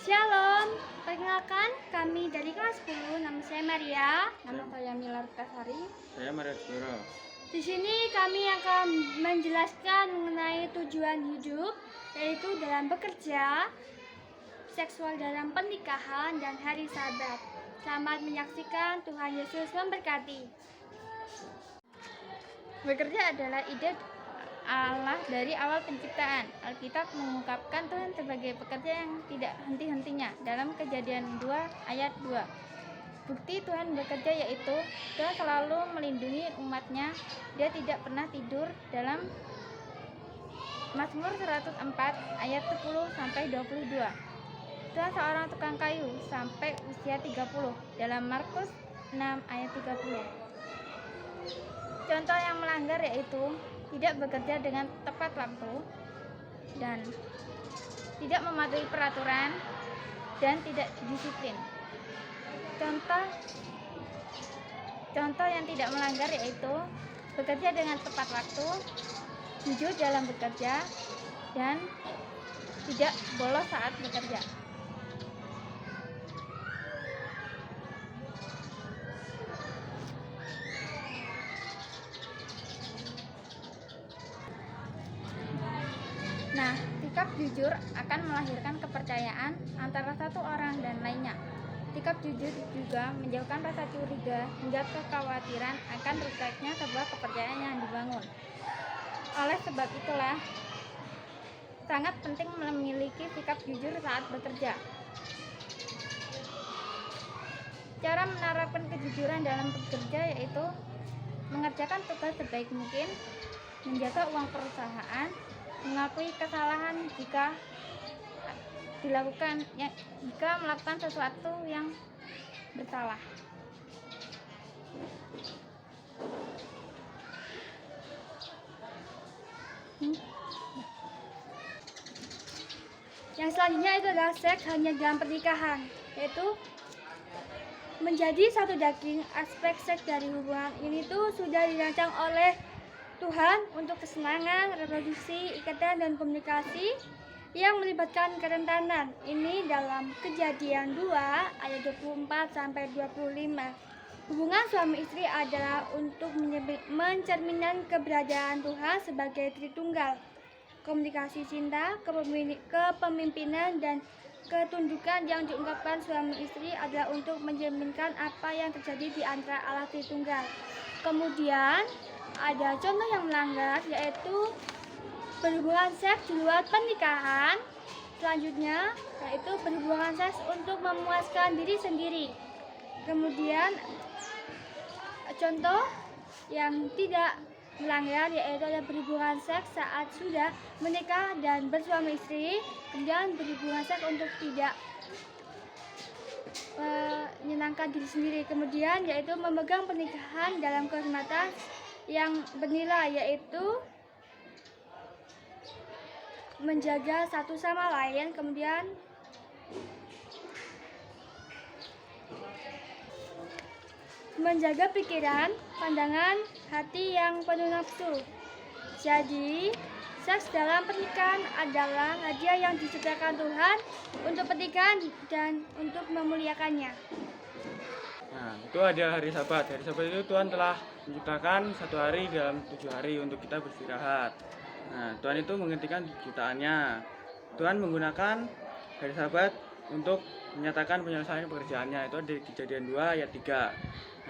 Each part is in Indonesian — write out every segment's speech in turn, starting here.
Shalom, perkenalkan kami dari kelas 10, nama saya Maria. Nama saya Milar Kasari. Saya Maria Doro. Di sini kami akan menjelaskan mengenai tujuan hidup, yaitu dalam bekerja, seksual dalam pernikahan, dan hari Sabat. Selamat menyaksikan, Tuhan Yesus memberkati. Bekerja adalah ide Allah dari awal penciptaan. Alkitab mengungkapkan Tuhan sebagai pekerja yang tidak henti-hentinya dalam Kejadian 2 ayat 2. Bukti Tuhan bekerja yaitu Tuhan selalu melindungi umatnya. Dia tidak pernah tidur dalam Mazmur 104 ayat 10 sampai 22. Tuhan seorang tukang kayu sampai usia 30 dalam Markus 6 ayat 30. Contoh yang melanggar yaitu tidak bekerja dengan tepat waktu dan tidak mematuhi peraturan dan tidak disiplin. Contoh yang tidak melanggar yaitu bekerja dengan tepat waktu, jujur dalam bekerja, dan tidak bolos saat bekerja. Nah, sikap jujur akan melahirkan kepercayaan antara satu orang dan lainnya. Sikap jujur juga menjauhkan rasa curiga hingga kekhawatiran akan rusaknya sebuah kepercayaan yang dibangun. Oleh sebab itulah, sangat penting memiliki sikap jujur saat bekerja. Cara menerapkan kejujuran dalam bekerja yaitu mengerjakan tugas sebaik mungkin, menjaga uang perusahaan, mengakui kesalahan jika melakukan sesuatu yang bersalah. Yang selanjutnya itu adalah seks hanya dalam pernikahan, yaitu menjadi satu daging. Aspek seks dari hubungan ini tuh sudah dirancang oleh Tuhan untuk kesenangan, reproduksi, ikatan, dan komunikasi yang melibatkan kerentanan. Ini dalam Kejadian 2 ayat 24 sampai 25. Hubungan suami istri adalah untuk mencerminkan keberadaan Tuhan sebagai Tritunggal. Komunikasi cinta, kepemimpinan, dan ketundukan yang diungkapkan suami istri adalah untuk mencerminkan apa yang terjadi di antara Allah Tritunggal. Kemudian ada contoh yang melanggar yaitu berhubungan seks di luar pernikahan. Selanjutnya yaitu berhubungan seks untuk memuaskan diri sendiri. Kemudian contoh yang tidak melanggar yaitu ada berhubungan seks saat sudah menikah dan bersuami istri. Kemudian berhubungan seks untuk tidak menyenangkan diri sendiri. Kemudian yaitu memegang pernikahan dalam kehormatan yang bernilai, yaitu menjaga satu sama lain. Kemudian menjaga pikiran, pandangan, hati yang penuh nafsu. Jadi seks dalam pernikahan adalah hadiah yang disediakan Tuhan untuk pernikahan dan untuk memuliakannya. Nah, itu ada hari Sabat. Hari Sabat itu Tuhan telah menciptakan satu hari dalam 7 hari untuk kita beristirahat. Nah, Tuhan itu menghentikan ciptaannya. Tuhan menggunakan hari Sabat untuk menyatakan penyelesaian pekerjaannya. Itu ada di Kejadian 2 ayat 3.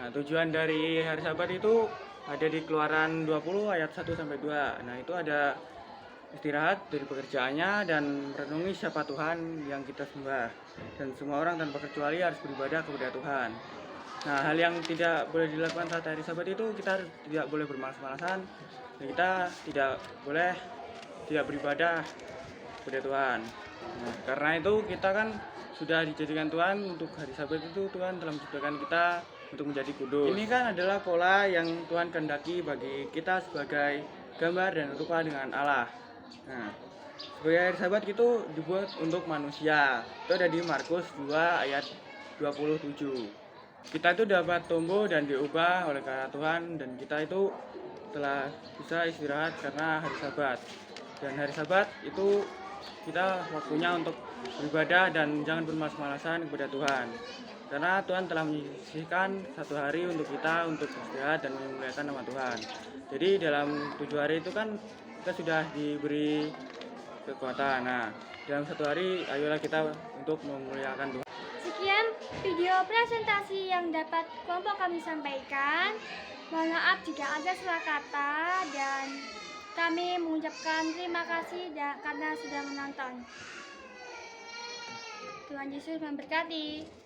Nah, tujuan dari hari Sabat itu ada di Keluaran 20 ayat 1 sampai 2. Nah, itu ada istirahat dari pekerjaannya dan merenungi siapa Tuhan yang kita sembah. Dan semua orang tanpa kecuali harus beribadah kepada Tuhan. Nah, hal yang tidak boleh dilakukan saat hari Sabat itu kita tidak boleh bermalas-malasan dan kita tidak boleh tidak beribadah kepada Tuhan. Nah, karena itu kita kan sudah dijadikan Tuhan untuk hari Sabat itu Tuhan telah menciptakan kita untuk menjadi kudus. Ini kan adalah pola yang Tuhan kehendaki bagi kita sebagai gambar dan rupa dengan Allah. Nah, sebagai hari Sabat itu dibuat untuk manusia. Itu ada di Markus 2 ayat 27. Kita itu dapat tumbuh dan diubah oleh karya Tuhan, dan kita itu telah bisa istirahat karena hari Sabat. Dan hari Sabat itu kita waktunya untuk beribadah dan jangan bermalas-malasan kepada Tuhan. Karena Tuhan telah menyisihkan satu hari untuk kita untuk beristirahat dan memuliakan nama Tuhan. Jadi dalam 7 hari itu kan kita sudah diberi kekuatan. Nah, dalam satu hari ayolah kita untuk memuliakan Tuhan. Sekian video presentasi yang dapat kelompok kami sampaikan. Mohon maaf jika ada salah kata dan kami mengucapkan terima kasih karena sudah menonton. Tuhan Yesus memberkati.